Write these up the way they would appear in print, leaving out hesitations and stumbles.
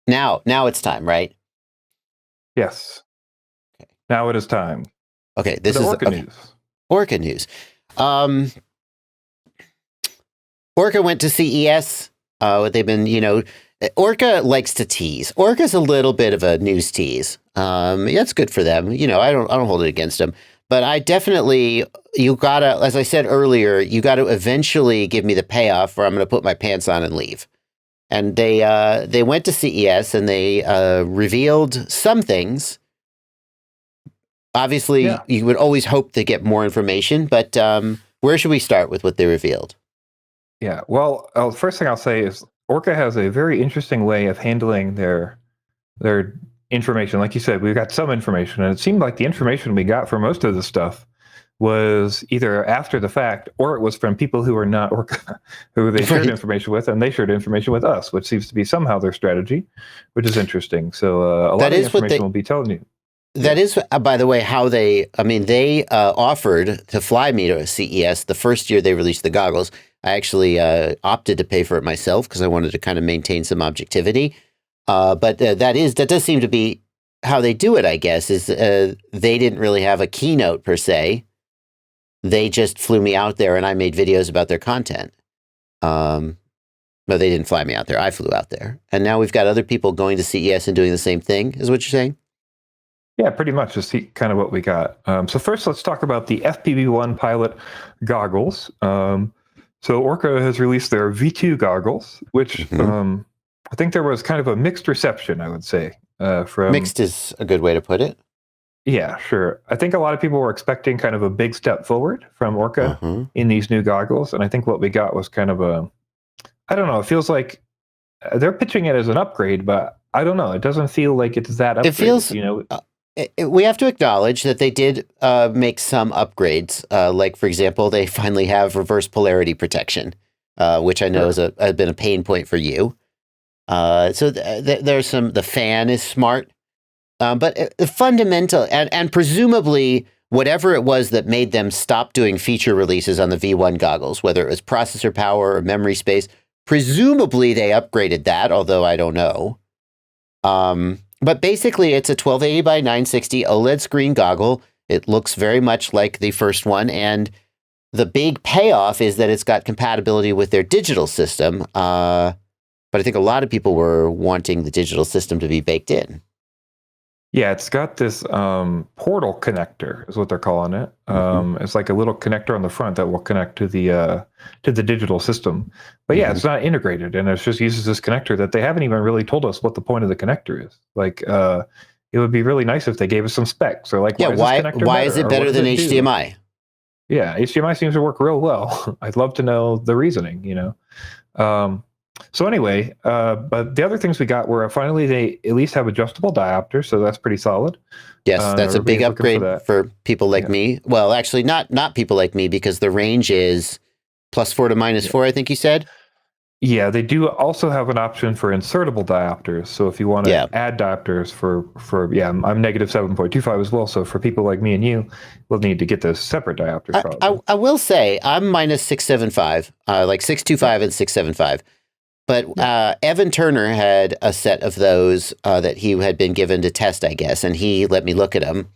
Now it's time, right? Yes. Okay. Now it is time. Okay, this is Orqa news. Orqa news. Orqa went to CES. They've been, Orqa likes to tease. Orqa's a little bit of a news tease. That's good for them. I don't hold it against them. But I definitely, you gotta, as I said earlier, you got to eventually give me the payoff, or I'm going to put my pants on and leave. And they went to CES and they revealed some things. Obviously, you would always hope to get more information, but where should we start with what they revealed? Yeah, well, first thing I'll say is Orqa has a very interesting way of handling their information. Like you said, we've got some information, and it seemed like the information we got for most of the stuff was either after the fact, or it was from people who are not Orqa, who they shared information with, and they shared information with us, which seems to be somehow their strategy, which is interesting. So a lot of the information we'll be telling you. That is, by the way, how they offered to fly me to CES the first year they released the goggles. I actually opted to pay for it myself because I wanted to kind of maintain some objectivity. But that does seem to be how they do it, I guess, is they didn't really have a keynote per se. They just flew me out there and I made videos about their content. No, they didn't fly me out there. I flew out there. And now we've got other people going to CES and doing the same thing, is what you're saying? Yeah, pretty much. Just kind of what we got. So first, let's talk about the FPV-1 pilot goggles. So Orqa has released their V2 goggles, which I think there was kind of a mixed reception, I would say. Mixed is a good way to put it. Yeah, sure. I think a lot of people were expecting kind of a big step forward from Orqa in these new goggles. And I think what we got was kind of I don't know, it feels like they're pitching it as an upgrade, but I don't know. It doesn't feel like it's that upgrade. It feels, we have to acknowledge that they did make some upgrades. Like, for example, they finally have reverse polarity protection, which I know has been a pain point for you. So there's the fan is smart, but fundamental and presumably whatever it was that made them stop doing feature releases on the V1 goggles, whether it was processor power or memory space, presumably they upgraded that, although I don't know. But basically it's a 1280 by 960 OLED screen goggle. It looks very much like the first one. And the big payoff is that it's got compatibility with their digital system. But I think a lot of people were wanting the digital system to be baked in. Yeah, it's got this portal connector, is what they're calling it. It's like a little connector on the front that will connect to the digital system. But yeah, it's not integrated, and it just uses this connector that they haven't even really told us what the point of the connector is. Like, it would be really nice if they gave us some specs, or like, why is it better than HDMI? Yeah, HDMI seems to work real well. I'd love to know the reasoning, So anyway, but the other things we got were finally they at least have adjustable diopters, so that's pretty solid. Yes, that's a big upgrade for people like me. Well, actually, not people like me, because the range is +4 to -4, I think you said. Yeah, they do also have an option for insertable diopters. So if you want to add diopters for I'm -7.25 as well. So for people like me and you, we'll need to get those separate diopters. I will say I'm -675, like 625 and 675. But Evan Turner had a set of those that he had been given to test, I guess, and he let me look at them.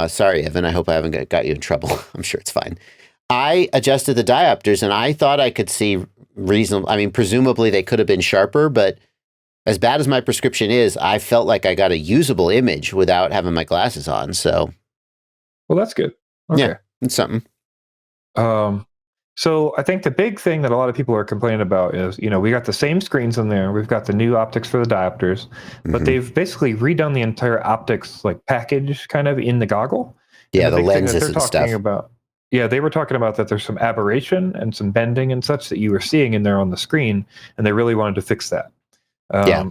Sorry, Evan, I hope I haven't got you in trouble. I'm sure it's fine. I adjusted the diopters, and I thought I could see reasonable. I mean, presumably they could have been sharper, but as bad as my prescription is, I felt like I got a usable image without having my glasses on. So, well, that's good. Okay. Yeah, it's something. So I think the big thing that a lot of people are complaining about is, we got the same screens in there. We've got the new optics for the diopters, but they've basically redone the entire optics package kind of in the goggle. Yeah, the lenses and stuff. They were talking about that there's some aberration and some bending and such that you were seeing in there on the screen, and they really wanted to fix that.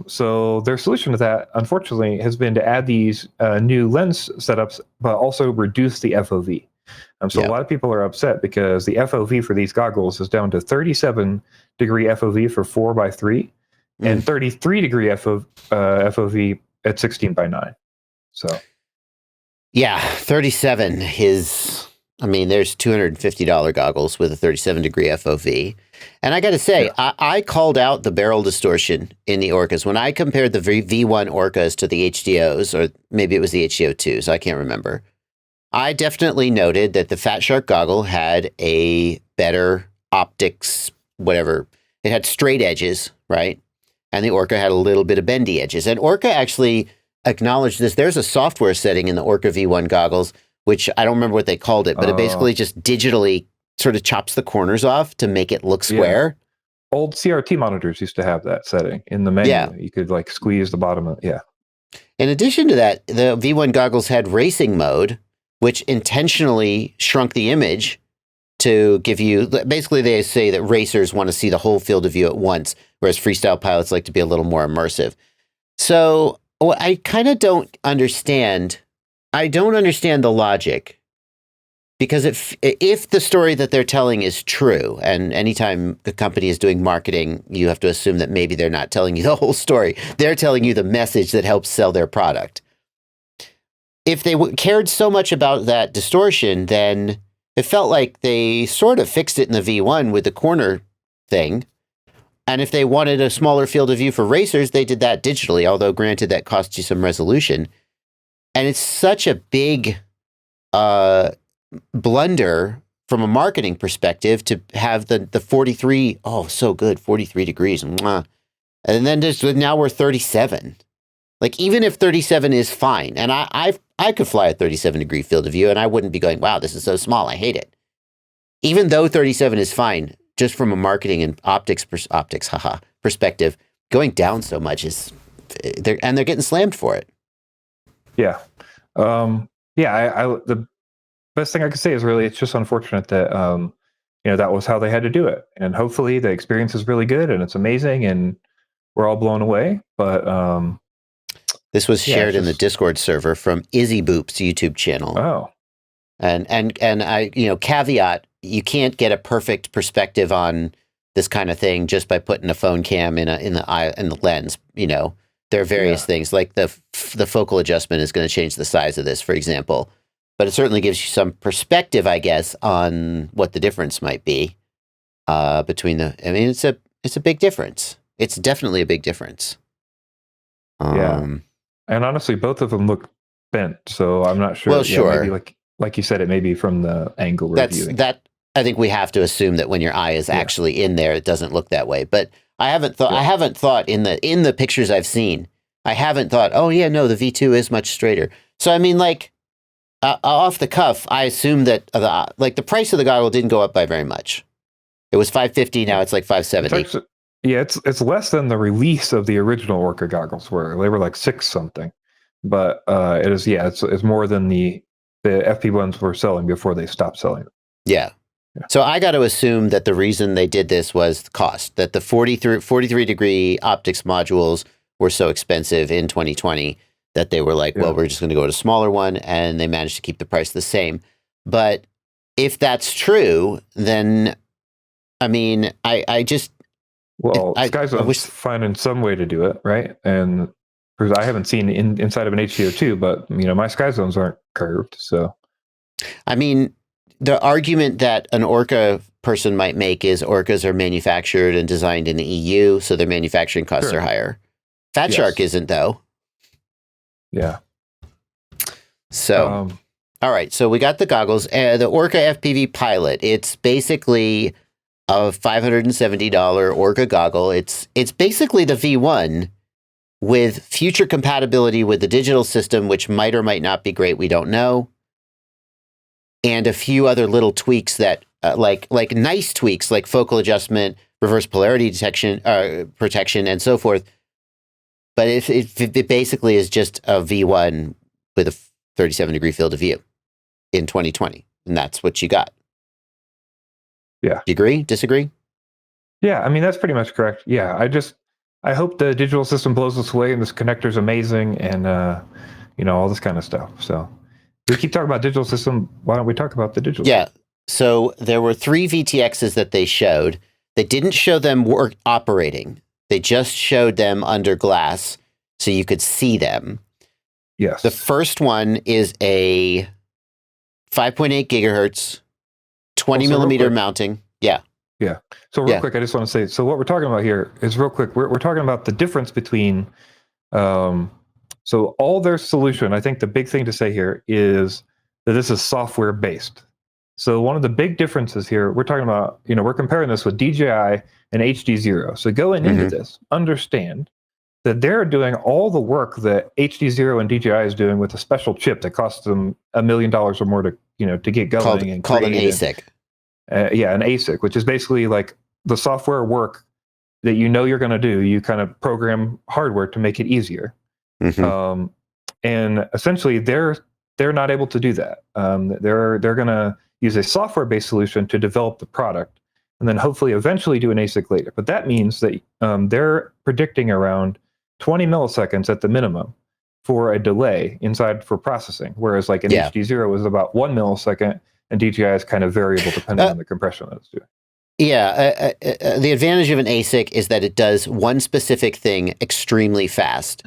So their solution to that, unfortunately, has been to add these new lens setups, but also reduce the FOV. So a lot of people are upset because the FOV for these goggles is down to 37-degree FOV for 4x3 and 33-degree FOV at 16x9. So, yeah, 37 is I mean, there's $250 goggles with a 37-degree FOV. And I got to say, I called out the barrel distortion in the Orcas. When I compared the V1 Orcas to the HDOs, or maybe it was the HDO2s, I can't remember. I definitely noted that the Fat Shark goggle had a better optics, whatever. It had straight edges, right? And the Orqa had a little bit of bendy edges. And Orqa actually acknowledged this. There's a software setting in the Orqa V1 goggles, which I don't remember what they called it, but it basically just digitally sort of chops the corners off to make it look square. Yeah. Old CRT monitors used to have that setting in the menu. Yeah. You could like squeeze the bottom of In addition to that, the V1 goggles had racing mode, which intentionally shrunk the image to give you, basically they say that racers want to see the whole field of view at once, whereas freestyle pilots like to be a little more immersive. So I kind of don't understand. I don't understand the logic, because if the story that they're telling is true, and anytime the company is doing marketing, you have to assume that maybe they're not telling you the whole story. They're telling you the message that helps sell their product. If they cared so much about that distortion, then it felt like they sort of fixed it in the V1 with the corner thing. And if they wanted a smaller field of view for racers, they did that digitally, although granted that costs you some resolution. And it's such a big blunder from a marketing perspective to have the 43, oh, so good, 43 degrees. Mwah. And then now we're 37. Like, even if 37 is fine, and I could fly a 37-degree field of view, and I wouldn't be going, wow, this is so small, I hate it. Even though 37 is fine, just from a marketing and optics perspective, going down so much is, they're getting slammed for it. Yeah. The best thing I could say is really, it's just unfortunate that, that was how they had to do it. And hopefully the experience is really good and it's amazing and we're all blown away. But, this was shared in the Discord server from Izzy Boop's YouTube channel. Oh. And I, caveat, you can't get a perfect perspective on this kind of thing just by putting a phone cam in the lens. There are various things, like the focal adjustment is going to change the size of this, for example. But it certainly gives you some perspective, I guess, on what the difference might be between the. I mean, it's a big difference. It's definitely a big difference. And honestly, both of them look bent, so I'm not sure. Well, sure. Maybe like you said, it may be from the angle we're viewing. I think we have to assume that when your eye is actually in there, it doesn't look that way. But I haven't thought in the pictures I've seen, I haven't thought, oh yeah, no, the V2 is much straighter. So I mean, off the cuff, I assume that the price of the goggle didn't go up by very much. It was $550, now it's like $570. It's less than the release of the original Orqa goggles, where they were like $6 something. But it is it's more than the FP1s were selling before they stopped selling them. Yeah. So I got to assume that the reason they did this was the cost, that the 43-degree optics modules were so expensive in 2020 that they were like, well, we're just going to go to a smaller one, and they managed to keep the price the same. But if that's true, then, I mean, I just... Well, Skyzone's finding some way to do it, right? And because I haven't seen inside of an HDO2, but, my Skyzones aren't curved, so... I mean, the argument that an Orqa person might make is Orcas are manufactured and designed in the EU, so their manufacturing costs are higher. Fat Shark isn't, though. Yeah. So, all right. So we got the goggles. The Orqa FPV Pilot. It's basically a $570 Orqa goggle. It's basically the V1 with future compatibility with the digital system, which might or might not be great. We don't know. And a few other little tweaks that, like nice tweaks, like focal adjustment, reverse polarity protection, and so forth. But it basically is just a V1 with a 37-degree field of view in 2020, and that's what you got. Yeah. Do you agree? Disagree? Yeah, I mean, that's pretty much correct. Yeah, I hope the digital system blows us away, and this connector's amazing, and all this kind of stuff. So we keep talking about digital system. Why don't we talk about the digital? Yeah. So there were 3 vTXs that they showed. They didn't show them operating. They just showed them under glass so you could see them. Yes. The first one is a 5.8 gigahertz, 20 millimeter mounting. Yeah. Yeah. So real quick, I just want to say, so what we're talking about here is real quick. We're talking about the difference between, so all their solution, I think the big thing to say here is that this is software based. So one of the big differences here, we're talking about, we're comparing this with DJI and HD0. So going into this, understand that they're doing all the work that HD0 and DJI is doing with a special chip that costs them $1 million or more to get going. Called an ASIC. An ASIC, which is basically like the software work that you're going to do. You kind of program hardware to make it easier. And essentially, they're not able to do that. They're going to use a software-based solution to develop the product, and then hopefully eventually do an ASIC later. But that means that they're predicting around 20 milliseconds at the minimum for a delay inside for processing, whereas like an HD0 was about 1 millisecond, and DJI is kind of variable depending on the compression that it's doing. Yeah, the advantage of an ASIC is that it does one specific thing extremely fast.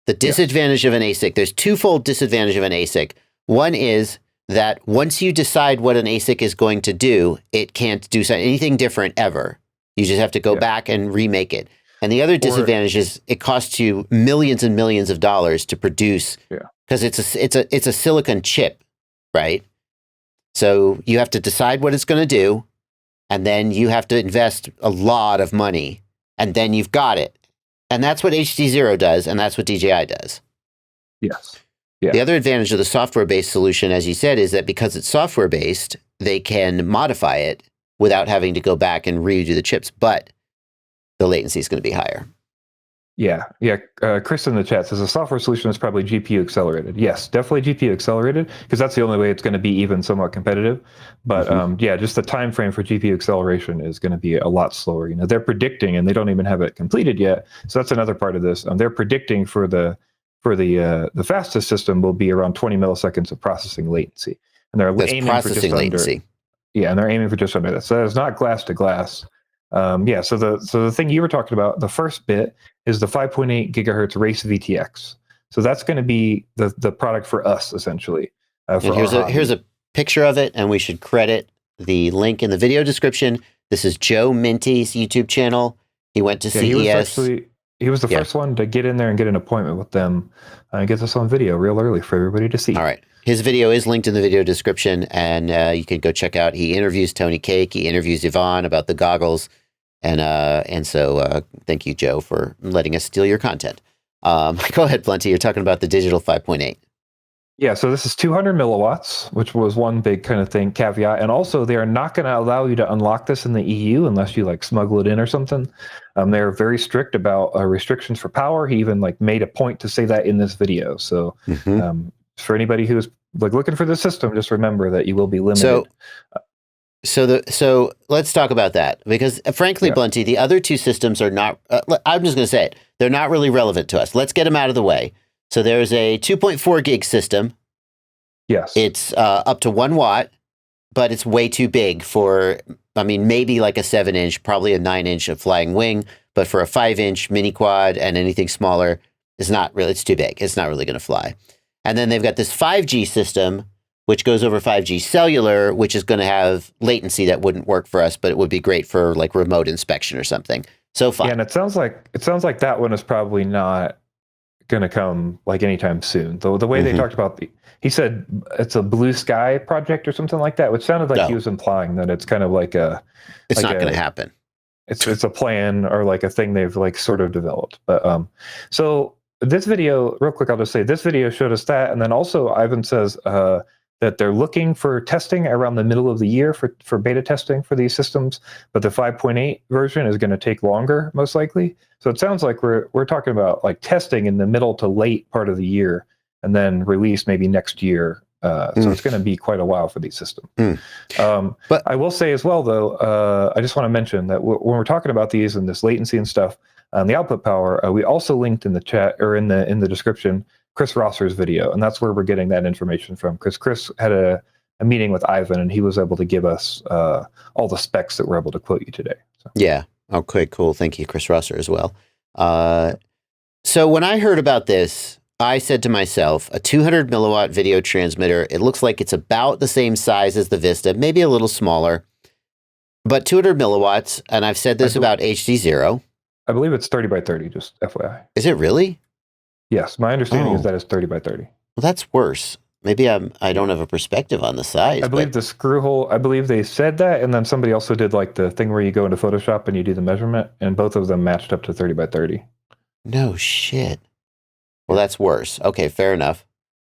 The disadvantage of an ASIC, there's twofold disadvantage of an ASIC. One is that once you decide what an ASIC is going to do, it can't do anything different ever. You just have to go back and remake it. And the other disadvantage is it costs you millions and millions of dollars to produce because it's a silicon chip, right? So you have to decide what it's going to do, and then you have to invest a lot of money, and then you've got it. And that's what HD0 does, and that's what DJI does. Yes. Yeah. The other advantage of the software-based solution, as you said, is that because it's software-based, they can modify it without having to go back and redo the chips, but the latency is going to be higher. Yeah. Chris in the chat says a software solution is probably GPU accelerated. Yes, definitely GPU accelerated, because that's the only way it's going to be even somewhat competitive. But just the time frame for GPU acceleration is going to be a lot slower. They're predicting, and they don't even have it completed yet. So that's another part of this. They're predicting for the fastest system will be around 20 milliseconds of processing latency, and they're aiming for just latency. And they're aiming for just under that. So it's not glass to glass. So the thing you were talking about, the first bit is the 5.8 gigahertz race vTX. So that's going to be the product for us essentially. Here's a picture of it, and we should credit the link in the video description. This is Joe Minty's YouTube channel. He went to CES. He was the first one to get in there and get an appointment with them and get this on video real early for everybody to see. All right. His video is linked in the video description, and you can go check out. He interviews Tony Cake. He interviews Yvonne about the goggles. And so thank you, Joe, for letting us steal your content. Go ahead, Blunty. You're talking about the digital 5.8. Yeah, so this is 200 milliwatts, which was one big kind of thing, caveat. And also, they are not going to allow you to unlock this in the EU unless you smuggle it in or something. They're very strict about restrictions for power. He even made a point to say that in this video. So for anybody who's looking for the system, just remember that you will be limited. So let's talk about that, because frankly, Blunty, the other two systems are not, I'm just going to say it, they're not really relevant to us. Let's get them out of the way. So there's a 2.4 gig system. Yes. It's up to 1 watt, but it's way too big for, maybe like a 7-inch, probably a 9-inch of flying wing, but for a 5-inch mini quad and anything smaller, it's too big. It's not really going to fly. And then they've got this 5G system, which goes over 5G cellular, which is going to have latency that wouldn't work for us, but it would be great for remote inspection or something. So fine. Yeah, and it sounds like that one is probably not going to come anytime soon. The way they talked about he said it's a blue sky project or something like that, which sounded like he was implying that it's kind of it's not going to happen. It's a plan or a thing they've sort of developed. But so this video, real quick, I'll just say this video showed us that, and then also Ivan says that they're looking for testing around the middle of the year for beta testing for these systems, but the 5.8 version is going to take longer, most likely. So it sounds like we're talking about testing in the middle to late part of the year, and then release maybe next year. So it's going to be quite a while for these systems. But I will say as well, though, I just want to mention that when we're talking about these and this latency and stuff, the output power, we also linked in the chat or in the description Chris Rosser's video, and that's where we're getting that information from. Because Chris had a meeting with Ivan, and he was able to give us all the specs that we're able to quote you today. So. Yeah. Okay, cool. Thank you, Chris Rosser, as well. So when I heard about this, I said to myself, a 200 milliwatt video transmitter, it looks like it's about the same size as the Vista, maybe a little smaller, but 200 milliwatts. And I've said this about HD0. I believe it's 30 by 30, just FYI. Is it really? Yes, my understanding is that it's 30 by 30. Well, that's worse. Maybe I don't have a perspective on the size. I believe the screw hole, I believe they said that, and then somebody also did like the thing where you go into Photoshop and you do the measurement, and both of them matched up to 30 by 30. No shit. Well, that's worse. Okay, fair enough.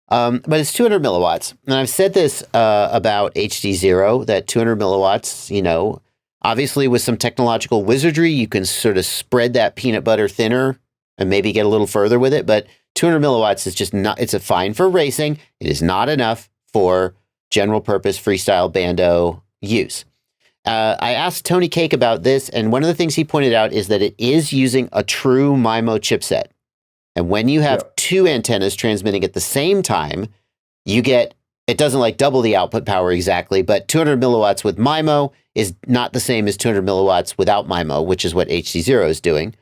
But it's 200 milliwatts. And I've said this about HD0, that 200 milliwatts, you know, obviously with some technological wizardry, you can sort of spread that peanut butter thinner and maybe get a little further with it. But 200 milliwatts is just not, it's a fine for racing. It is not enough for general purpose freestyle bando use. I asked Tony Cake about this, and one of the things he pointed out is that it is using a true MIMO chipset. And when you have two antennas transmitting at the same time, you get, it doesn't like double the output power exactly, but 200 milliwatts with MIMO is not the same as 200 milliwatts without MIMO, which is what HD0 is doing.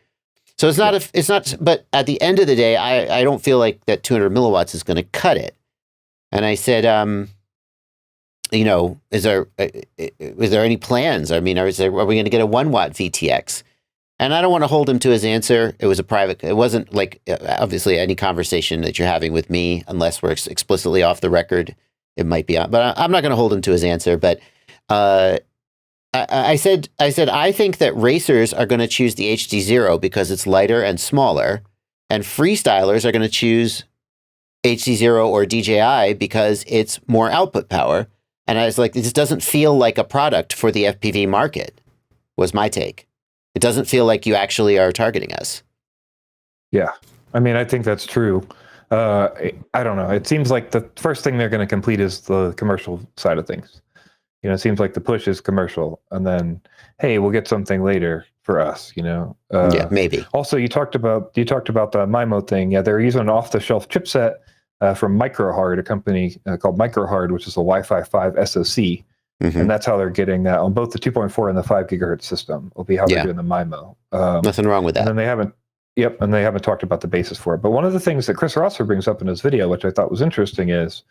So it's not, it's not, but at the end of the day, I don't feel like that 200 milliwatts is going to cut it. And I said, you know, is there any plans? I mean, are we going to get a 1 watt vTX? And I don't want to hold him to his answer. It was a private, it wasn't like, obviously, any conversation that you're having with me, unless we're explicitly off the record, it might be on. But I'm not going to hold him to his answer. But I said, I think that racers are going to choose the HD0 because it's lighter and smaller. And freestylers are going to choose HD0 or DJI because it's more output power. And I was like, this doesn't feel like a product for the FPV market, was my take. It doesn't feel like you actually are targeting us. Yeah. I mean, I think that's true. I don't know. It seems like the first thing they're going to complete is the commercial side of things. You know, it seems like the push is commercial, and then, hey, we'll get something later for us, you know? Yeah, maybe. Also, you talked about the MIMO thing. Yeah, they're using an off-the-shelf chipset from Microhard, a company called Microhard, which is a Wi-Fi 5 SoC. Mm-hmm. And that's how they're getting that on both the 2.4 and the 5 gigahertz system will be how they're doing the MIMO. Nothing wrong with that. And then they haven't talked about the basis for it. But one of the things that Chris Rosser brings up in his video, which I thought was interesting, is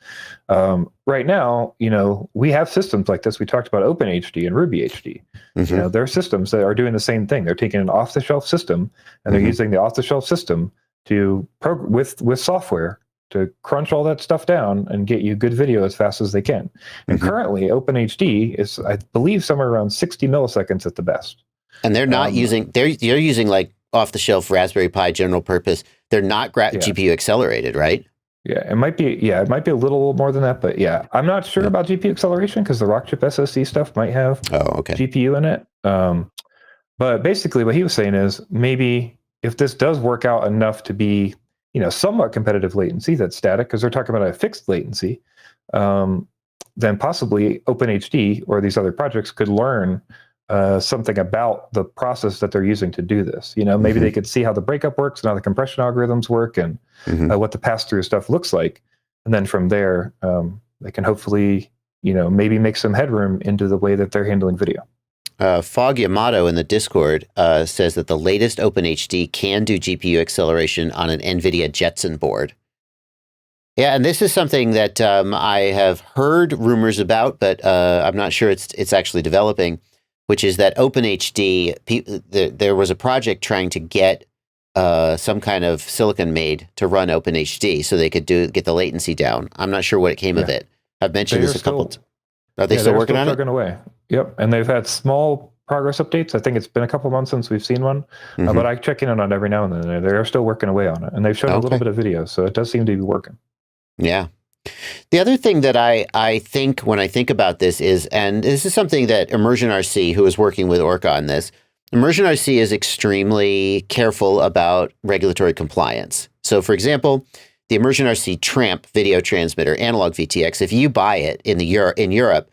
right now, you know, we have systems like this. We talked about OpenHD and RubyHD. Mm-hmm. You know, there are systems that are doing the same thing. They're taking an off-the-shelf system, and they're using the off-the-shelf system to with software to crunch all that stuff down and get you good video as fast as they can. And currently, OpenHD is, I believe, somewhere around 60 milliseconds at the best. And they're not using, they're using like off-the-shelf Raspberry Pi general purpose. They're not GPU accelerated, right? Yeah, it might be a little more than that, but yeah. I'm not sure about GPU acceleration because the Rockchip SoC stuff might have GPU in it. But basically what he was saying is maybe if this does work out enough to be, you know, somewhat competitive latency that's static, because they're talking about a fixed latency, then possibly OpenHD or these other projects could learn something about the process that they're using to do this. You know, maybe they could see how the breakup works and how the compression algorithms work and what the pass-through stuff looks like. And then from there, they can hopefully, you know, maybe make some headroom into the way that they're handling video. Fog Yamato in the Discord says that the latest OpenHD can do GPU acceleration on an NVIDIA Jetson board. Yeah, and this is something that I have heard rumors about, but I'm not sure it's actually developing, which is that OpenHD, there was a project trying to get some kind of silicon made to run OpenHD so they could get the latency down. I'm not sure what came of it. I've mentioned this a couple times. Are they still working on it? Away. Yep, and they've had small progress updates. I think it's been a couple months since we've seen one, but I check in on it every now and then. They're still working away on it, and they've shown a little bit of video, so it does seem to be working. Yeah. The other thing that I think when I think about this is, and this is something that Immersion RC, who is working with Orqa on this, Immersion RC is extremely careful about regulatory compliance. So, for example, the Immersion RC Tramp video transmitter, analog vTX, if you buy it in Europe,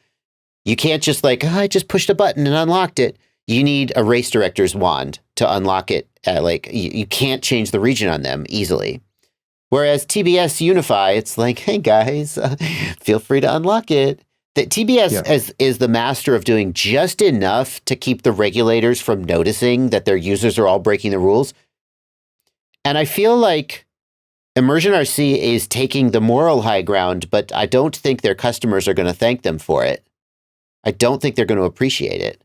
you can't just like, I just pushed a button and unlocked it. You need a race director's wand to unlock it. You can't change the region on them easily. Whereas TBS Unify, it's like, hey guys, feel free to unlock it. That TBS is the master of doing just enough to keep the regulators from noticing that their users are all breaking the rules. And I feel like Immersion RC is taking the moral high ground, but I don't think their customers are going to thank them for it. I don't think they're going to appreciate it.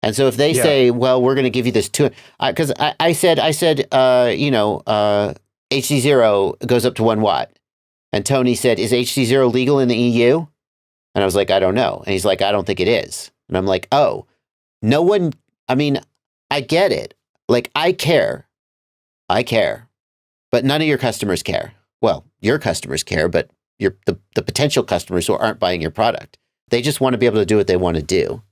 And so if they say, well, we're going to give you this because I said, HD0 goes up to 1 watt. And Tony said, is HD0 legal in the EU? And I was like, I don't know. And he's like, I don't think it is. And I'm like, oh, no one, I mean, I get it. Like, I care, but none of your customers care. Well, your customers care, but the potential customers who aren't buying your product, they just want to be able to do what they want to do.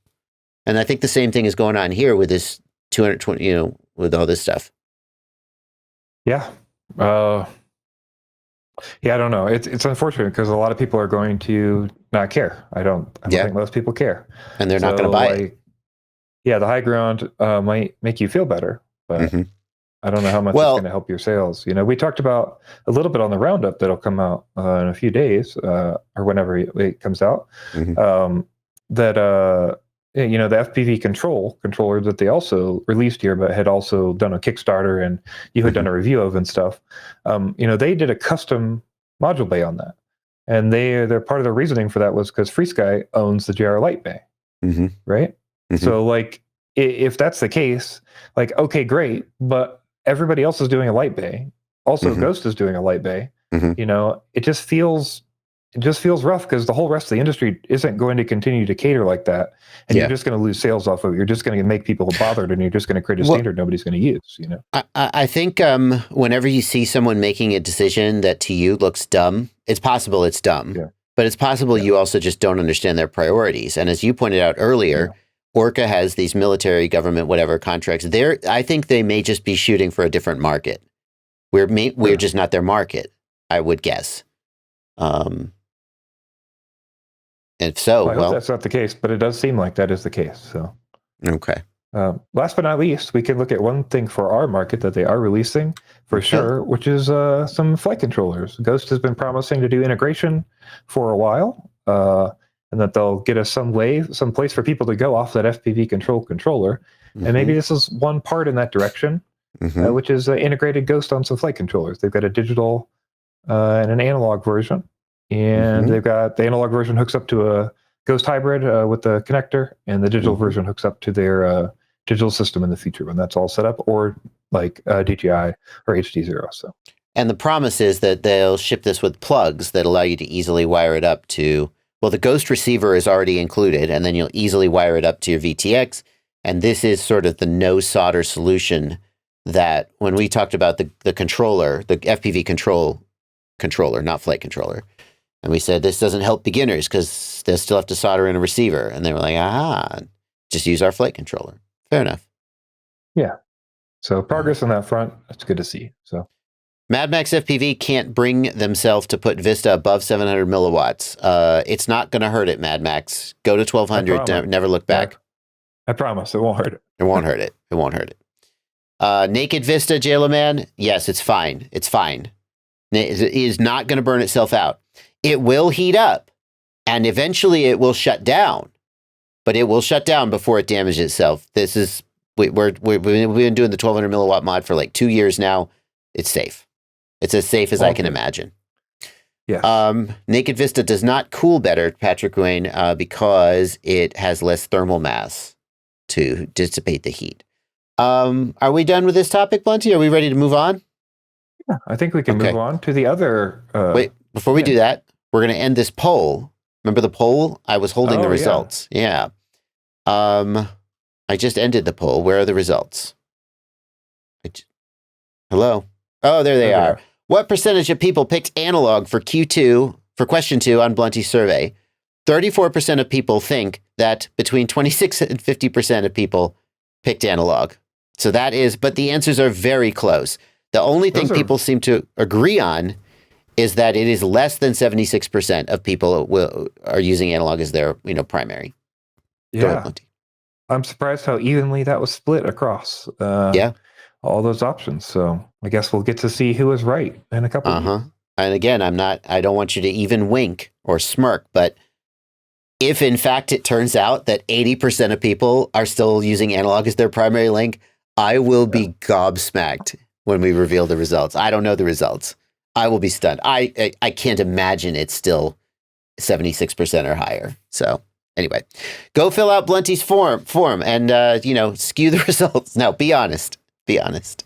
And I think the same thing is going on here with this 220, with all this stuff. Yeah. Yeah, I don't know. It's unfortunate because a lot of people are going to not care. I don't think most people care. And they're not going to buy it. Yeah, the high ground might make you feel better, but I don't know how much it's going to help your sales. We talked about a little bit on the roundup that'll come out in a few days or whenever it comes out. That the FPV controller that they also released here, but had also done a Kickstarter and you had done a review of and stuff. They did a custom module bay on that, and they're part of the reasoning for that was because FreeSky owns the JR Light Bay, right? So like, if that's the case, like, okay, great, but everybody else is doing a light bay. Also, Ghost is doing a light bay. It just feels rough because the whole rest of the industry isn't going to continue to cater like that, and you're just going to lose sales off of it. You're just going to make people bothered, and you're just going to create a standard nobody's going to use. I think whenever you see someone making a decision that to you looks dumb, it's possible it's dumb, but it's possible you also just don't understand their priorities. And as you pointed out earlier, Orqa has these military, government, whatever contracts. I think they may just be shooting for a different market. We're just not their market, I would guess. If so, I hope that's not the case, but it does seem like that is the case. So, okay. Last but not least, we can look at one thing for our market that they are releasing for sure, which is some flight controllers. Ghost has been promising to do integration for a while, and that they'll get us some place for people to go off that FPV controller. And maybe this is one part in that direction, which is integrated Ghost on some flight controllers. They've got a digital and an analog version. And they've got the analog version hooks up to a Ghost hybrid with the connector, and the digital version hooks up to their digital system in the future when that's all set up, or like DJI or HD0. So, and the promise is that they'll ship this with plugs that allow you to easily wire it up to. Well, the Ghost receiver is already included, and then you'll easily wire it up to your vTX. And this is sort of the no solder solution that when we talked about the controller, the FPV controller, not flight controller. And we said, this doesn't help beginners because they'll still have to solder in a receiver. And they were like, just use our flight controller. Fair enough. Yeah. So progress on that front, that's good to see. So Mad Max FPV can't bring themselves to put Vista above 700 milliwatts. It's not going to hurt it, Mad Max. Go to 1200, never look back. I promise, it won't hurt it. It won't hurt it. It won't hurt it. Naked Vista, JLo Man, yes, it's fine. It's fine. It is not going to burn itself out. It will heat up, and eventually it will shut down. But it will shut down before it damages itself. This is we've been doing the 1200 milliwatt mod for like 2 years now. It's safe. It's as safe as I can imagine. Yeah. Naked Vista does not cool better, Patrick Wayne, because it has less thermal mass to dissipate the heat. Are we done with this topic, Blunty? Are we ready to move on? Yeah, I think we can move on to the other. Wait, before we do that, we're going to end this poll. Remember the poll? I was holding the results. Yeah. I just ended the poll. Where are the results? Hello? Oh, there they are. What percentage of people picked analog for question 2 on Blunty's survey? 34% of people think that between 26 and 50% of people picked analog. So that is, but the answers are very close. The only thing people seem to agree on is that it is less than 76% of people are using analog as their primary. Yeah. I'm surprised how evenly that was split across all those options. So I guess we'll get to see who is right in a couple of years. And again, I don't want you to even wink or smirk, but if in fact it turns out that 80% of people are still using analog as their primary link, I will be gobsmacked when we reveal the results. I don't know the results. I will be stunned. I can't imagine it's still 76% or higher. So anyway, go fill out Blunty's form and, skew the results. No, be honest. Be honest.